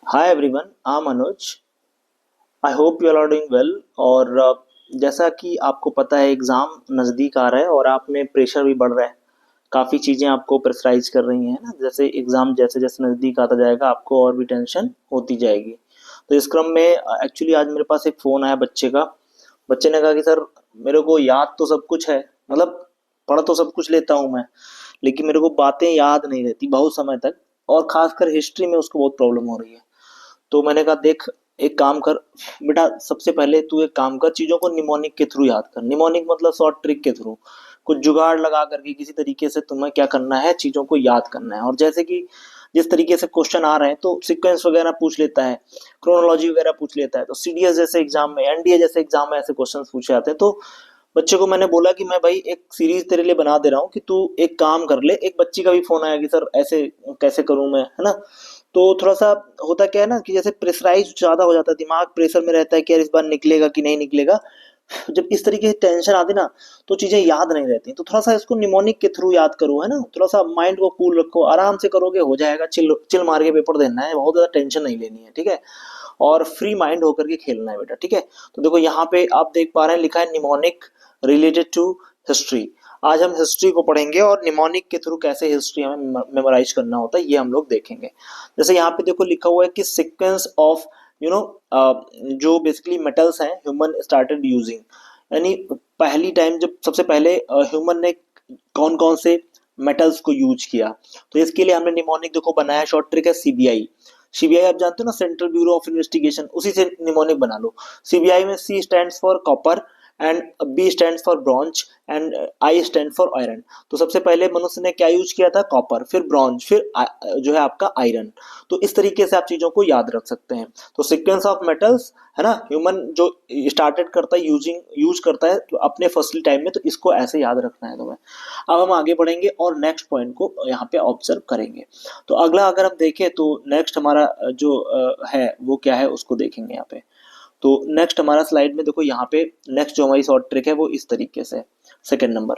Hi everyone, I am Anuj. I hope you are doing well. और जैसा कि आपको पता है एग्ज़ाम नज़दीक आ रहा है और आप में प्रेशर भी बढ़ रहा है। काफ़ी चीज़ें आपको प्रेशराइज कर रही हैं ना, जैसे एग्ज़ाम जैसे जैसे नज़दीक आता जाएगा आपको और भी टेंशन होती जाएगी। तो इस क्रम में एक्चुअली आज मेरे पास एक फ़ोन आया बच्चे का। बच्चे ने कहा कि सर, मेरे को याद तो सब कुछ है, मतलब पढ़ तो सब कुछ लेता हूँ मैं, लेकिन मेरे को बातें याद नहीं रहती बहुत समय तक, और खासकर हिस्ट्री में उसको बहुत प्रॉब्लम हो रही है। तो मैंने कहा देख, एक काम कर बेटा, सबसे पहले तू एक काम कर, चीजों को निमोनिक के थ्रू याद कर। निमोनिक मतलब शॉर्ट ट्रिक के थ्रू, कुछ जुगाड़ लगा करके किसी तरीके से तुम्हें क्या करना है, चीजों को याद करना है। और जैसे कि जिस तरीके से क्वेश्चन आ रहे हैं तो सीक्वेंस वगैरह पूछ लेता है, क्रोनोलॉजी वगैरह पूछ लेता है। तो सीडीएस जैसे एग्जाम में, एनडीए जैसे एग्जाम में ऐसे क्वेश्चन पूछे जाते हैं। तो बच्चे को मैंने बोला कि मैं भाई एक सीरीज तेरे लिए बना दे रहा हूँ कि तू एक काम कर ले। एक बच्ची का भी फोन आया कि सर ऐसे कैसे करूं मैं, है ना। तो थोड़ा सा होता क्या है ना कि जैसे प्रेशराइज ज्यादा हो जाता है, दिमाग प्रेशर में रहता है कि यार इस बार निकलेगा कि नहीं निकलेगा। जब इस तरीके से टेंशन आती ना, तो चीजें याद नहीं रहती। तो थोड़ा सा इसको निमोनिक के थ्रू याद करो, है ना। थोड़ा सा माइंड को कूल रखो, आराम से करोगे हो जाएगा। चिल चिल मार के पेपर देना है, बहुत ज्यादा टेंशन नहीं लेनी है, ठीक है। और फ्री माइंड होकर के खेलना है बेटा, ठीक है। तो देखो यहाँ पे आप देख पा रहे हैं, लिखा है निमोनिक रिलेटेड टू हिस्ट्री। आज हम हिस्ट्री को पढ़ेंगे और निमोनिक के थ्रू कैसे हिस्ट्री हमें मेमोराइज करना होता है ये हम लोग देखेंगे। जैसे यहाँ पे देखो लिखा हुआ है कि सीक्वेंस ऑफ यू नो जो बेसिकली मेटल्स हैं ह्यूमन स्टार्टेड यूजिंग, यानी पहली टाइम जब सबसे पहले ह्यूमन ने कौन कौन से मेटल्स को यूज किया। तो इसके लिए हमने निमोनिक देखो बनाया, शॉर्ट ट्रिक है सीबीआई। सीबीआई आप जानते हो ना, सेंट्रल ब्यूरो ऑफ इन्वेस्टिगेशन, उसी से निमोनिक बना लो। सीबीआई में C stands for copper, and B stands for bronze, and I stand for iron. तो सबसे पहले मनुष्य ने क्या यूज किया था, कॉपर, फिर ब्रॉन्ज, फिर जो है आपका आयरन। तो इस तरीके से आप चीजों को याद रख सकते हैं। तो सीक्वेंस ऑफ मेटल्स, है ना, ह्यूमन जो स्टार्टेड करता है यूज करता है तो अपने फर्स्टली टाइम में, तो इसको ऐसे याद रखना है तुम्हें। अब हम आगे बढ़ेंगे और नेक्स्ट पॉइंट को यहाँ पे ऑब्जर्व करेंगे। तो अगला अगर हम देखें तो नेक्स्ट हमारा जो है वो क्या है उसको देखेंगे यहाँ पे। तो नेक्स्ट हमारा स्लाइड में देखो यहाँ पे नेक्स्ट जो हमारी शॉर्ट ट्रिक है वो इस तरीके से, सेकंड नंबर।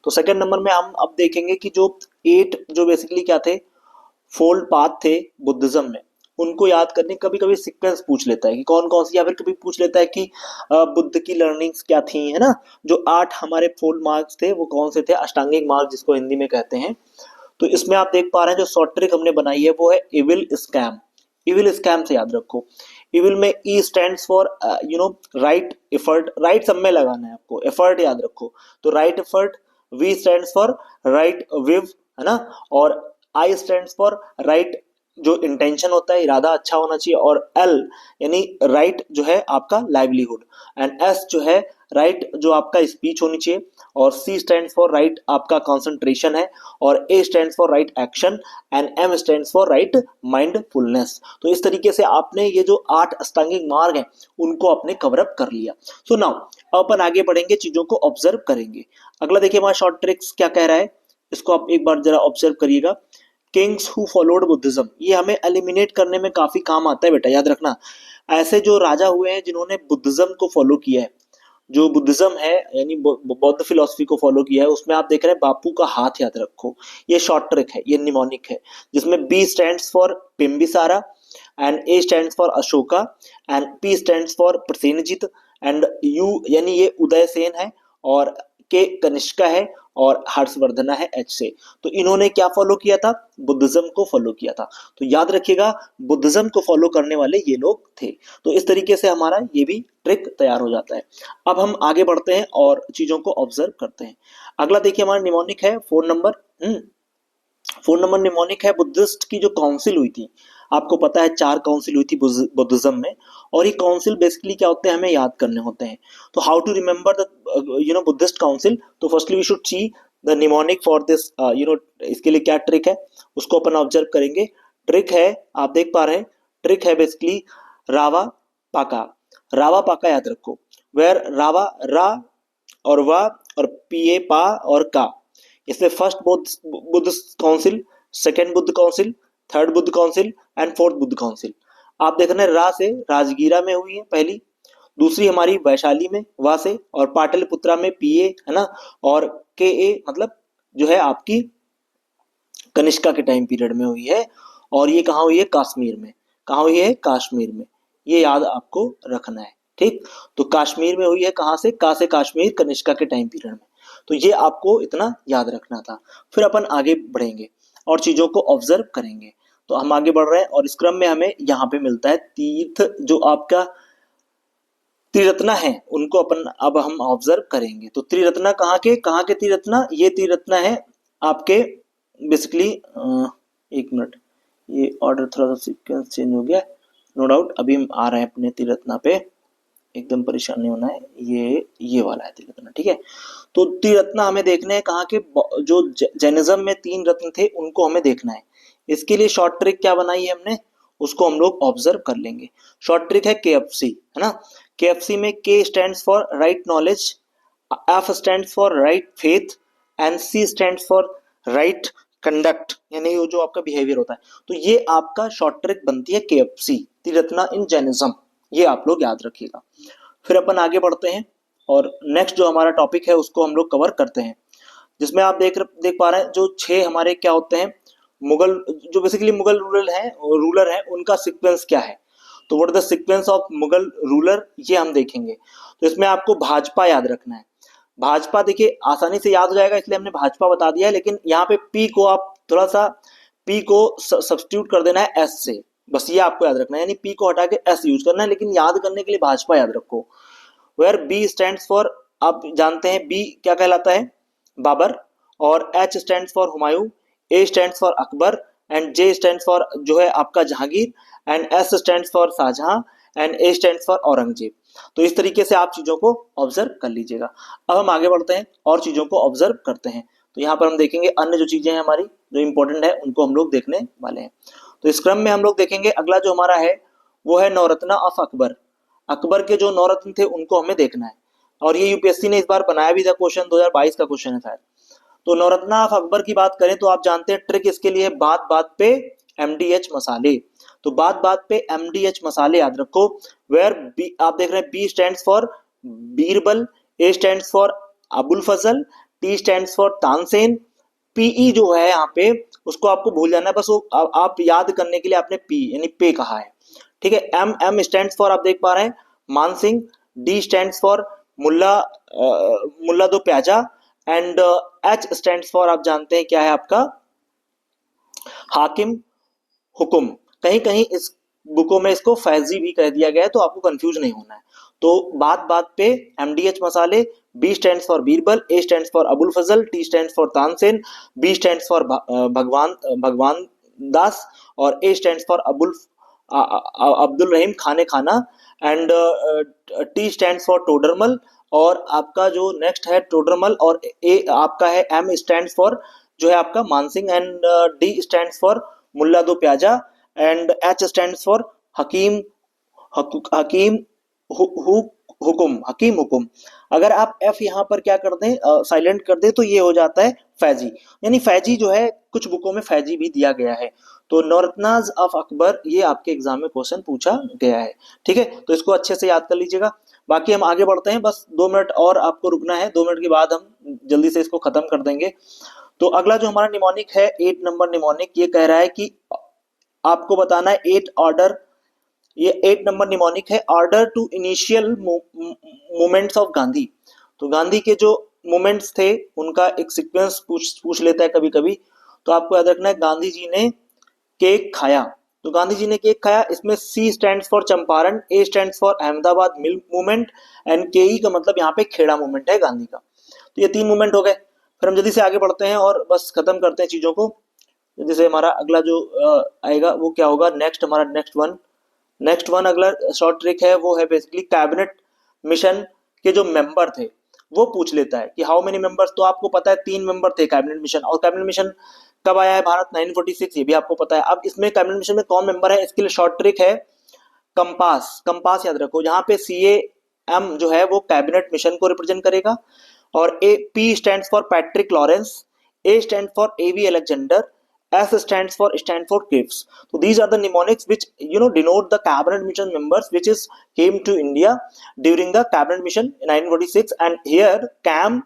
तो सेकंड नंबर में हम अब देखेंगे कि जो 8 जो बेसिकली क्या थे, फोल्ड पाथ थे बुद्धिज्म में, उनको याद करने। कभी कभी सीक्वेंस पूछ लेता है कि कौन कौन सी, या फिर कभी पूछ लेता है कि बुद्ध की लर्निंग्स क्या थी, है ना। जो 8 हमारे फोल्ड मार्क्स थे वो कौन से थे, अष्टांगिक मार्ग जिसको हिंदी में कहते हैं। तो इसमें आप देख पा रहे हैं जो शॉर्ट ट्रिक हमने बनाई है वो है इविल स्कैम। इविल स्कैम से याद रखो। इविल में E stands for right effort, right सब में लगाना है आपको, एफर्ट याद रखो। तो right effort, V stands for right view, है ना। और आई स्टैंड्स फॉर राइट, जो इंटेंशन होता है इरादा अच्छा होना चाहिए। और एल यानी राइट जो है आपका लाइवलीहुड, एंड एस जो है राइट जो आपका स्पीच होनी चाहिए। और सी स्टैंड्स फॉर राइट आपका कंसंट्रेशन है। और A stands for right action, and M stands for right mindfulness. तो इस तरीके से आपने ये जो 8 अष्टांगिक मार्ग हैं उनको आपने कवर अप कर लिया। सो नाउ अपन आगे बढ़ेंगे, चीजों को ऑब्जर्व करेंगे। अगला देखिए हमारा शॉर्ट ट्रिक्स क्या कह रहा है, इसको आप एक बार जरा ऑब्जर्व करिएगा। किंग्स हु फॉलोड बुद्धिज्म, ये हमें एलिमिनेट करने में काफी काम आता है बेटा, याद रखना। ऐसे जो राजा हुए हैं जिन्होंने बुद्धिज्म को फॉलो किया है, जो बुद्धिज्म है यानी बौद्ध फिलोसफी को फॉलो किया है, उसमें आप देख रहे हैं बापू का हाथ याद रखो। ये शॉर्ट ट्रिक है, ये निमोनिक है, जिसमें B stands for Bimbisara, and A stands for Ashoka, and P stands for Prasenjit, and U यानी ये उदयसेन है, और के कनिष्का है, और हर्षवर्धना है एच से। तो इन्होंने क्या फॉलो किया था, बुद्धिज्म को फॉलो किया था। तो याद रखिएगा बुद्धिज्म को फॉलो करने वाले ये लोग थे। तो इस तरीके से हमारा ये भी ट्रिक तैयार हो जाता है। अब हम आगे बढ़ते हैं और चीजों को ऑब्जर्व करते हैं। अगला देखिए हमारा निमोनिक है 4 नंबर। 4 नंबर निमोनिक है बुद्धिस्ट की जो काउंसिल हुई थी। आपको पता है 4 काउंसिल हुई थी बुद्धिज्म में, और ये काउंसिल बेसिकली क्या होते हैं हमें याद करने होते हैं। तो how to remember the Buddhist council, तो firstly we should see the mnemonic for this इसके लिए क्या ट्रिक है उसको अपन ऑब्जर्व करेंगे। ट्रिक है, आप देख पा रहे हैं, ट्रिक है बेसिकली रावा पाका। रावा पाका याद रखो, वेर रावा रा और वा और पीए पा और का। इसमें first Buddha council, second Buddha council, third Buddha council, and fourth Buddha council. आप देख रहे हैं रा से राजगीरा में हुई है पहली, दूसरी हमारी वैशाली में वा से, और पाटलिपुत्रा में पीए, है ना। और के ए मतलब जो है आपकी कनिष्का के टाइम पीरियड में हुई है। और ये कहाँ हुई है, कश्मीर में। कहाँ हुई है? कश्मीर में। ये याद आपको रखना है, ठीक। तो कश्मीर में हुई है, कहाँ से कश्मीर, कनिष्का के टाइम पीरियड में। तो ये आपको इतना याद रखना था। फिर अपन आगे बढ़ेंगे और चीजों को ऑब्जर्व करेंगे। तो हम आगे बढ़ रहे हैं और इस क्रम में हमें यहाँ पे मिलता है तीर्थ, जो आपका त्रिरत्ना है, उनको अपन अब हम ऑब्जर्व करेंगे। तो त्रिरत्ना कहाँ के त्रिरत्ना? ये त्रिरत्ना है आपके बेसिकली, एक मिनट, ये ऑर्डर थोड़ा सा सीक्वेंस चेंज हो गया, नो डाउट। अभी हम आ रहे हैं अपने त्रिरत्ना पे, एकदम परेशान नहीं होना है। ये वाला है त्रिरत्ना, ठीक है। तो त्रिरत्ना हमें देखने हैं कहाँ के, जो जैनिज्म में 3 रत्न थे उनको हमें देखना है। इसके लिए शॉर्ट ट्रिक क्या बनाई है हमने, उसको हम लोग ऑब्जर्व कर लेंगे। शॉर्ट ट्रिक है KFC, है ना। KFC में K stands for right knowledge, F stands for right faith, and C stands for right conduct, यानी वो जो आपका बिहेवियर होता है। तो ये आपका शॉर्ट ट्रिक बनती है KFC, त्रिरत्ना इन जैनिज्म। ये आप लोग याद रखिएगा। फिर अपन आगे बढ़ते हैं और नेक्स्ट जो हमारा टॉपिक है उसको हम लोग कवर करते हैं, जिसमें आप देख पा रहे हैं जो 6 हमारे क्या होते हैं, मुगल, जो बेसिकली मुगल रूलर है उनका सीक्वेंस क्या है। तो what the sequence of Mughal ruler, ये हम देखेंगे। तो इसमें आपको भाजपा याद रखना है। भाजपा देखिए आसानी से याद हो जाएगा, इसलिए हमने भाजपा बता दिया है, लेकिन यहाँ पे पी को आप थोड़ा सा पी को सब्स्टिट्यूट कर देना है एस से, बस ये आपको याद रखना है, यानी पी को हटा के एस यूज करना है, लेकिन याद करने के लिए भाजपा याद रखो। वेयर बी स्टैंड्स फॉर, आप जानते हैं बी क्या कहलाता है, बाबर, और H stands for Humayun, A stands for Akbar, and J stands for जो है आपका Jahangir, and S stands for Shahjahan, and A stands for Aurangzeb. तो इस तरीके से आप चीजों को ऑब्जर्व कर लीजिएगा। अब हम आगे बढ़ते हैं और चीजों को ऑब्जर्व करते हैं। तो यहाँ पर हम देखेंगे अन्य जो चीजें हैं हमारी जो इंपॉर्टेंट है उनको हम लोग देखने वाले हैं। तो इस क्रम में हम लोग देखेंगे अगला जो हमारा है वो है नवरत्ना ऑफ अकबर। अकबर के जो नवरत्न थे उनको हमें देखना है, और ये यूपीएससी ने इस बार बनाया भी था, क्वेश्चन 2022 का क्वेश्चन है शायद। तो नवरत्ना ऑफ अकबर की बात करें तो आप जानते हैं ट्रिक इसके लिए बात बात पे MDH मसाले। तो बात बात पे MDH मसाले याद रखो। वेयर बी, आप देख रहे हैं B stands for Birbal, A stands for Abul Fazal, T stands for Tansen, P E जो है यहाँ पे उसको आपको भूल जाना है, बस वो आप याद करने के लिए आपने पी यानी पे कहा है, ठीक है। एम स्टैंड्स फॉर आप देख पा रहे हैं मान Singh, D stands for Mulla Do Pyaza, and H stands for आप जानते हैं क्या है आपका हाकिम हुकुम। कहीं कहीं इस बुकों में इसको फैजी भी कह दिया गया है, तो आपको कंफ्यूज नहीं होना है। तो बात बात पे MDH मसाले, B stands for Birbal, A stands for Abul Fazal, T stands for Tansen, B stands for Bhagwan Das, और A stands for Abdul Rahim Khane Khana, and T stands for Todarmal, और आपका जो नेक्स्ट है टोडरमल, और ए आपका है एम स्टैंड्स फॉर जो है आपका Mansingh, and D stands for Mulla Do Pyaza, and H stands for Hakim Hakim Hukum. अगर आप एफ यहाँ पर क्या कर दें, साइलेंट कर दें, तो ये हो जाता है फैजी, यानी फैजी जो है कुछ बुकों में फैजी भी दिया गया है। तो नवरत्नाज ऑफ अकबर ये आपके एग्जाम में क्वेश्चन पूछा गया है, ठीक है। तो इसको अच्छे से याद कर लीजिएगा। बाकी हम आगे बढ़ते हैं, बस 2 मिनट और आपको रुकना है, 2 मिनट के बाद हम जल्दी से इसको खत्म कर देंगे। तो अगला जो हमारा निमोनिक है 8 नंबर निमोनिक, ये कह रहा है कि आपको बताना है 8 ऑर्डर, ये 8 नंबर निमोनिक है, order to initial movements of Gandhi. तो गांधी के जो मूवमेंट्स थे उनका एक सीक्वेंस पूछ लेता है कभी कभी। तो आपको याद रखना है गांधी जी ने केक खाया। तो गांधी जी ने केक खाया, इसमें C stands for Champaran, A stands for Ahmedabad milk movement, and KE का मतलब यहाँ पे खेड़ा मूवमेंट है गांधी का। तो ये 3 मूवमेंट हो गए। फिर हम जल्दी से आगे बढ़ते हैं और बस खत्म करते हैं चीजों को। जैसे हमारा अगला जो आएगा वो क्या होगा, हमारा नेक्स्ट वन अगला शॉर्ट ट्रिक है वो है बेसिकली कैबिनेट मिशन के जो मेंबर थे वो पूछ लेता है कि हाउ मेनी मेंबर्स। तो आपको पता है 3 मेंबर थे कैबिनेट मिशन, और कैबिनेट मिशन कब आया है भारत, 1946, ये भी आपको पता है। अब इसमें कैबिनेट मिशन में कौन मेंबर है, इसके लिए शॉर्ट ट्रिक है कंपास याद रखो। जहां पे CAM जो है वो कैबिनेट मिशन को रिप्रेजेंट करेगा, और P stands for Patrick Lawrence, A stand for AV Alexander, S stands for Cripps. So these are the mnemonics which denote the cabinet mission members which is came to India during the cabinet mission in 1946. And here CAM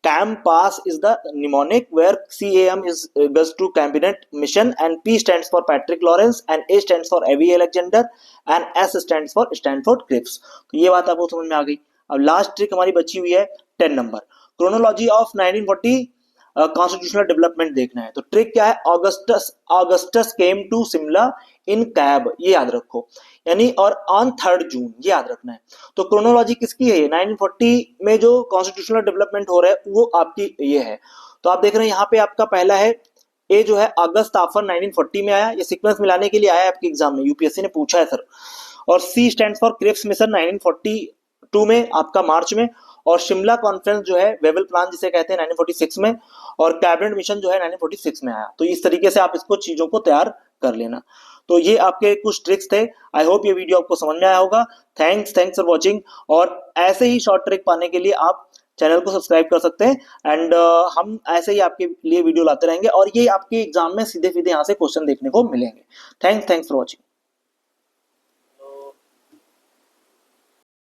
CAM pass is the mnemonic where CAM is goes to Cabinet Mission and P stands for Patrick Lawrence and A stands for Avi Alexander and S stands for Stanford Cripps। तो ये बात आपको समझ में आ गई। अब last trick हमारी बची हुई है 10 number, chronology of 1940 constitutional development देखना है। तो ट्रिक क्या है, Augustus came to Shimla in cab, ये याद रखो, यानी और ऑन 3 जून, ये याद रखना है। तो क्रोनोलॉजी किसकी है, 1940 में जो कॉन्स्टिट्यूशनल डेवलपमेंट हो रहा है वो आपकी ये है। तो आप देख रहे हैं यहाँ पे आपका पहला है ए जो है अगस्त आफर 1940 में आया, ये सीक्वेंस मिलाने के लिए आया आपके एग्जाम में, यूपीएससी ने पूछा है सर। और सी स्टैंड फॉर क्रिप्स मिशन 1942 में आपका मार्च में, और शिमला कॉन्फ्रेंस जो है वेबल प्लान जिसे कहते हैं 1946 में, और कैबिनेट मिशन जो है 1946 में आया। तो इस तरीके से आप इसको चीजों को तैयार कर लेना। तो ये आपके कुछ ट्रिक्स थे। आई होप ये वीडियो आपको समझ में आया होगा। Thanks for watching. और ऐसे ही शॉर्ट ट्रिक पाने के लिए आप चैनल को सब्सक्राइब कर सकते हैं एंड हम ऐसे ही आपके लिए वीडियो लाते रहेंगे और ये आपके एग्जाम में सीधे सीधे यहाँ से क्वेश्चन देखने को मिलेंगे। Thanks for watching.